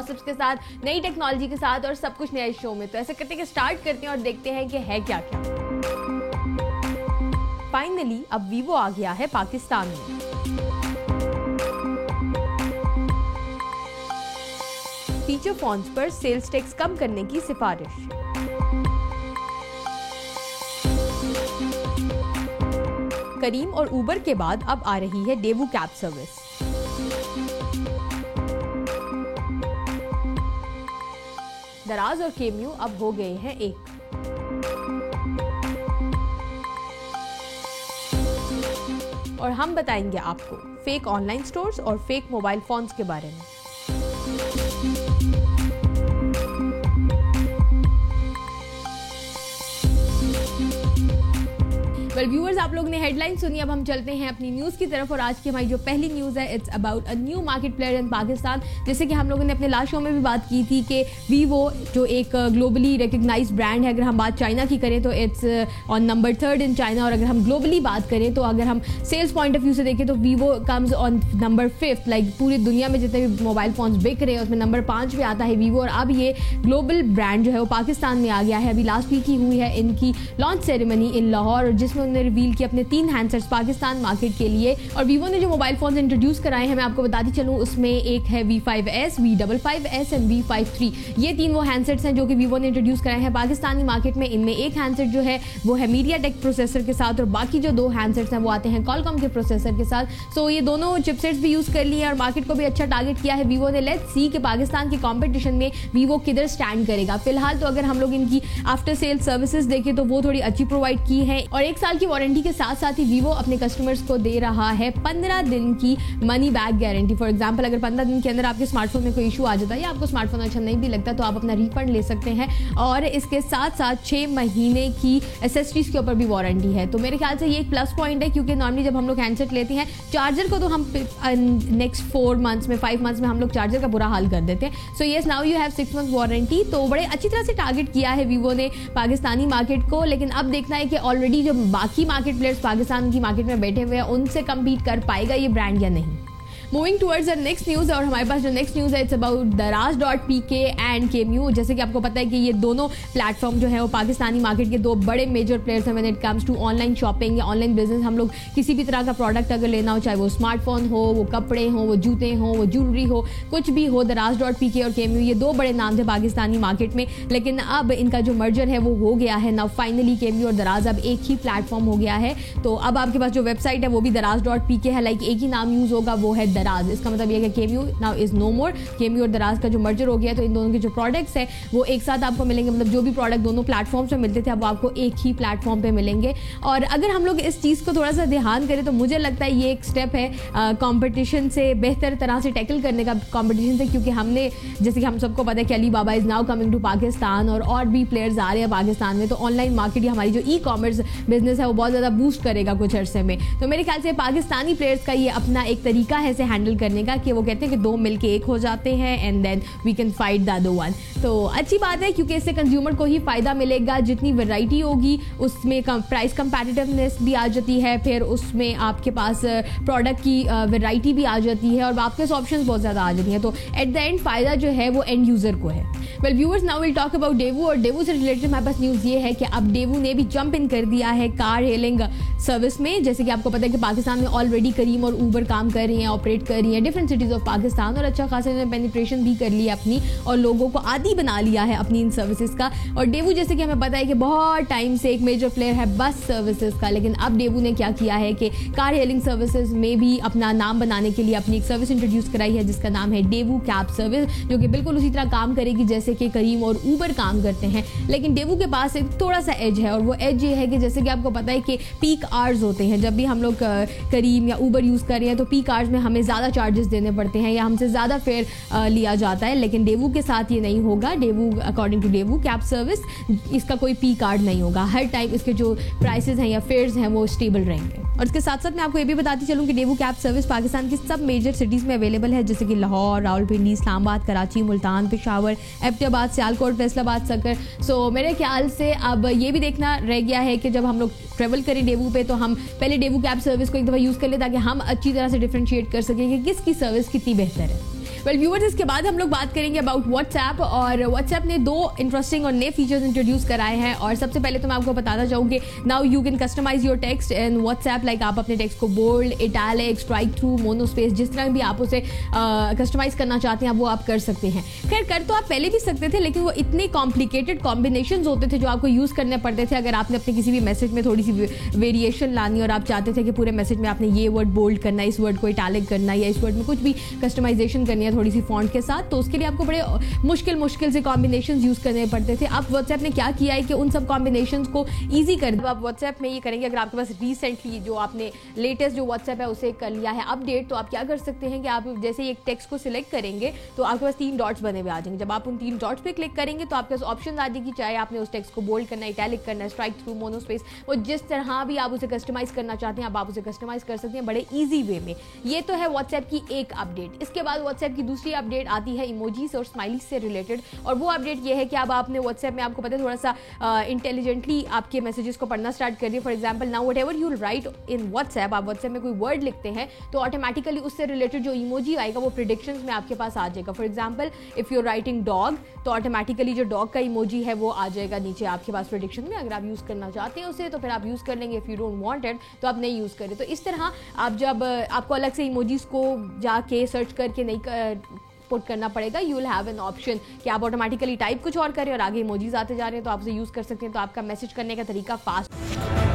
Gossips के साथ, नई टेक्नोलॉजी के साथ और सब कुछ नया शो में। तो ऐसे करते हैं कि स्टार्ट करते हैं और देखते हैं कि है क्या क्या। फाइनली अब वीवो आ गया है पाकिस्तान में। फीचर फोन्स पर सेल्स टैक्स कम करने की सिफारिश। करीम और उबर के बाद अब आ रही है डेवू कैब सर्विस। दराज और केम्यू अब हो गए हैं एक। और हम बताएंगे आपको फेक ऑनलाइन स्टोर्स और फेक मोबाइल फोन्स के बारे में। वेल व्यूअर्स, आप लोगों ने हेडलाइन सुनी, अब हम चलते हैं अपनी न्यूज़ की तरफ। और आज की हमारी जो पहली न्यूज़ है, it's about a new market player in Pakistan. जैसे कि हम लोगों ने अपने लास्ट शो में भी बात की थी कि वीवो जो एक ग्लोबली रिकग्नाइज्ड ब्रांड है, अगर हम बात चाइना की करें तो it's on number 3 in China. और अगर हम ग्लोबली बात करें तो अगर हम सेल्स पॉइंट ऑफ व्यू से देखें तो Vivo comes on number 5। Like पूरी दुनिया में जितने भी मोबाइल फोन्स बिक रहे हैं उसमें नंबर 5 पे आता है वीवो। और अब ये ग्लोबल ब्रांड जो है वो पाकिस्तान में आ गया है। अभी लास्ट वीक ही हुई है इनकी लॉन्च सेरेमनी इन लाहौर, जिसमें उन्होंने रिवील किया अपने 3 हैंडसेट्स पाकिस्तान मार्केट के लिए। और वीवो ने जो मोबाइल फोन इंट्रोड्यूस कराए हैं, मैं आपको बताती चलूं, उसमें एक है V5S, V55S एंड V53। ये 3 वो हैंडसेट्स हैं जो कि वीवो ने इंट्रोड्यूस कराए हैं पाकिस्तानी मार्केट में। इनमें एक हैंडसेट जो है वो है मीडियाटेक प्रोसेसर के साथ और बाकी जो 2 हैंडसेट्स हैं वो आते हैं कॉलकॉम के प्रोसेसर के साथ। सो ये दोनों चिपसेट्स भी यूज कर लिए और मार्केट को भी अच्छा टारगेट किया है वीवो ने। लेट्स सी कि पाकिस्तान की कॉम्पिटिशन में वीवो किधर स्टैंड करेगा। फिलहाल तो अगर हम लोग इनकी आफ्टर सेल सर्विसेज देखें तो वो थोड़ी अच्छी प्रोवाइड की है और 1 साल की वारंटी के साथ साथ ही वीवो अपने कस्टमर्स को दे रहा है 15 दिन की money back guarantee. For example, अगर 15 दिन के अंदर आपके स्मार्टफोन में कोई इशू आ जाता है या आपको स्मार्टफोन अच्छा नहीं भी लगता तो आप अपना रिफंड ले सकते हैं। और इसके साथ साथ 6 महीने की एसेसरीज के ऊपर भी वारंटी है। तो मेरे ख्याल से ये एक प्लस पॉइंट है, क्योंकि नॉर्मली जब हम लोग हैंडसेट लेते हैं, चार्जर को तो हम नेक्स्ट 4 मंथ्स में 5 मंथ्स में हम लोग चार्जर का बुरा हाल कर देते हैं। So yes, now you have 6 month warranty. तो बड़े अच्छी तरह से टारगेट किया है वीवो ने पाकिस्तानी मार्केट को। लेकिन अब देखना है कि ऑलरेडी जो बाकी मार्केट प्लेयर्स पाकिस्तान की मार्केट में बैठे हुए हैं उनसे कम्पीट कर पाएगा ये ब्रांड या नहीं। Moving towards the next news, और हमारे पास जो नेक्स्ट न्यूज़ है इट्स अबाउट Daraz.pk एंड केम्यू। जैसे कि आपको पता है कि ये दोनों प्लेटफॉर्म जो है वो पाकिस्तानी मार्केट के 2 बड़े मेजर प्लेयर्स हैं when it comes to online shopping या ऑनलाइन बिजनेस। हम लोग किसी भी तरह का प्रोडक्ट अगर लेना हो, चाहे वो स्मार्टफोन हो, वो कपड़े हो, वो जूते हो, वो ज्वेलरी हो, कुछ भी हो, Daraz.pk और केम्यू ये 2 बड़े नाम थे पाकिस्तानी मार्केट में। लेकिन अब इनका जो मर्जर है वो हो गया है। नाउ फाइनली केम्यू और दराज अब एक ही प्लेटफॉर्म हो गया है। तो अब आपके पास जो वेबसाइट है वो भी Daraz.pk है। लाइक एक ही नाम यूज होगा, वो है दराज। इसका मतलब केम्यू नाउ इज नो मोर। केम्यू और दराज का जो मर्जर हो गया तो इन दोनों के जो प्रोडक्ट्स हैं वो एक साथ आपको मिलेंगे। मतलब जो भी प्रोडक्ट दोनों प्लेटफॉर्म्स पे मिलते थे अब वो आपको एक ही प्लेटफॉर्म पे मिलेंगे। और अगर हम लोग इस चीज़ को थोड़ा सा ध्यान करें तो मुझे लगता है ये एक स्टेप है कंपटीशन से बेहतर तरह से टैकल करने का कंपटीशन से, क्योंकि हमने जैसे कि हम सबको पता है कि Alibaba is now coming to Pakistan और भी प्लेयर्स आ रहे हैं पाकिस्तान में। तो ऑनलाइन मार्केट या हमारी जो ई कॉमर्स बिजनेस है वो बहुत ज़्यादा बूस्ट करेगा कुछ अरसे में। तो मेरे ख्याल से पाकिस्तानी प्लेयर्स का ये अपना एक तरीका है इसे हैंडल करने का कि वो कहते हैं कि 2 मिलके एक हो जाते हैं and then we can fight the other one. तो अच्छी बात है क्योंकि इससे कंज्यूमर को ही फायदा मिलेगा। जितनी वैरायटी होगी उसमें प्राइस कंपैटिटिवनेस भी आ जाती है, फिर उसमें आपके पास प्रोडक्ट की वैरायटी भी आ जाती है और आपके पास ऑप्शंस बहुत ज़्यादा आ जाती हैं। तो एट द एंड फायदा जो है वो एंड यूज़र को है। Well viewers, now will talk about Daewoo. और डेवू से रिलेटेड हमारे पास न्यूज़ ये है कि अब डेवू ने भी जंप इन कर दिया है कार हेलिंग सर्विस में। जैसे कि आपको पता है कि पाकिस्तान में ऑलरेडी करीम और ऊबर काम कर रही हैं, ऑपरेट कर रही हैं डिफरेंट सिटीज़ ऑफ पाकिस्तान और अच्छा खासा इन्होंने पेनिट्रेशन भी कर लिया अपनी और लोगों को आदी बना लिया है अपनी इन सर्विसेज का। और डेवू जैसे कि हमें पता है कि बहुत टाइम से एक मेजर प्लेयर है बस सर्विसेज का, लेकिन अब डेवू ने क्या किया है कि कार हेलिंग सर्विसेज में भी अपना नाम बनाने के लिए अपनी एक सर्विस इंट्रोड्यूस कराई है जिसका नाम है डेवू कैब सर्विस, जो कि बिल्कुल उसी तरह काम करेगी जैसे कि करीम और ऊबर काम करते हैं। लेकिन डेवू के पास एक थोड़ा सा एज है और वो एज ये है कि जैसे कि आपको पता है कि पीक आवर्स होते हैं, जब भी हम लोग करीम या ऊबर यूज़ कर रहे हैं तो पीक आवर्स में हमें ज़्यादा चार्जेस देने पड़ते हैं या हमसे ज़्यादा फेयर लिया जाता है। लेकिन डेवू के साथ ये नहीं होगा। Daewoo according to Daewoo cab service इसका कोई पी कार्ड नहीं होगा। हर टाइम इसके जो प्राइसेस हैं या फेयर्स हैं वो स्टेबल रहेंगे। और इसके साथ साथ मैं आपको ये भी बताती चलूँ कि डेवू कैब सर्विस पाकिस्तान की सब मेजर सिटीज़ में अवेलेबल है, जैसे कि लाहौर, रावलपिंडी, इस्लामाबाद, कराची, मुल्तान, पेशावर, एबटाबाद, सियालकोट, फैसलाबाद, सकर। सो मेरे ख्याल से अब ये भी देखना रह गया है कि जब हम लोग ट्रेवल करें डेवू पे तो हम पहले डेवू कैब सर्विस को एक दफ़ा यूज़ कर लें ताकि हम अच्छी तरह से डिफ्रेंशिएट कर सकें कि किसकी सर्विस कितनी बेहतर है। वेल व्यूअर्स, इसके बाद हम लोग बात करेंगे अबाउट व्हाट्सएप। और व्हाट्सएप ने 2 इंटरेस्टिंग और नए फीचर्स इंट्रोड्यूस कराए हैं। और सबसे पहले तो मैं आपको बताना चाहूँगी, now you can customise your text in WhatsApp. Like आप अपने टेक्स्ट को bold, italic, strikethrough, monospace, जिस तरह भी आप उसे कस्टमाइज करना चाहते हैं वो आप कर सकते हैं। खैर कर तो आप पहले भी सकते थे, लेकिन वो इतने कॉम्प्लिकेटेड कॉम्बिनेशंस होते थे जो आपको यूज़ करने पड़ते थे। अगर आपने अपने किसी भी मैसेज में थोड़ी सी वेरिएशन लानी और आप चाहते थे कि पूरे मैसेज में आपने ये वर्ड बोल्ड करना है, इस वर्ड को इटैलिक करना है, या इस वर्ड में कुछ भी कस्टमाइजेशन करनी है थोड़ी सी फॉन्ट के साथ, तो उसके लिए आपको बड़े मुश्किल से कॉम्बिनेशंस यूज़ करने पड़ते थे। अब व्हाट्सएप ने क्या किया है कि उन सब कॉम्बिनेशंस को ईजी कर दिया। आप व्हाट्सएप में ये करेंगे, अगर आपके पास रिसेंटली जो आपने लेटेस्ट जो व्हाट्सएप है उसे कर लिया है अपडेट, तो आप क्या कर सकते हैं कि आप जैसे ही एक टेक्स्ट को सिलेक्ट करेंगे तो आपके पास 3 डॉट्स बने हुए आ जाएंगे। जब आप उन 3 डॉट्स पे क्लिक करेंगे तो आपके पास ऑप्शन आ जाएगी, चाहे आपने उस टेक्स्ट को बोल्ड करना है, इटैलिक करना है, स्ट्राइक थ्रू, मोनोस्पेस, वो जिस तरह भी आप उसे कस्टमाइज करना चाहते हैं आप उसे कस्टमाइज कर सकते हैं बड़े ईजी वे में। ये तो है व्हाट्सएप की एक अपडेट। इसके बाद व्हाट्सएप की दूसरी अपडेट आती है इमोजीज और स्माइलीज से रिलेटेड। और वो अपडेट ये है कि अब आपने व्हाट्सएप में, आपको पता है, थोड़ा सा इंटेलिजेंटली आपके मैसेजेस को पढ़ना स्टार्ट कर दिया। For example, now whatever you right in WhatsApp, आप व्हाट्सएप में कोई वर्ड लिखते हैं तो ऑटोमेटिकली उससे रिलेटेड जो इमोजी आएगा वो प्रेडिक्शंस में आपके पास आ जाएगा। For example, if you writing dog, तो ऑटोमेटिकली जो डॉग का इमोजी है वो आ जाएगा नीचे आपके पास प्रेडिक्शन में। अगर आप यूज़ करना चाहते हैं उसे तो फिर आप यूज़ कर लेंगे, if you don't want it तो आप नहीं यूज़ करें। तो इस तरह आप जब आपको अलग से इमोजीज को जाके सर्च करके नहीं पुट करना पड़ेगा, you will have an option कि आप ऑटोमेटिकली टाइप कुछ और करें और आगे इमोजीज आते जा रहे हैं तो आप उसे यूज़ कर सकते हैं। तो आपका मैसेज करने का तरीका फास्ट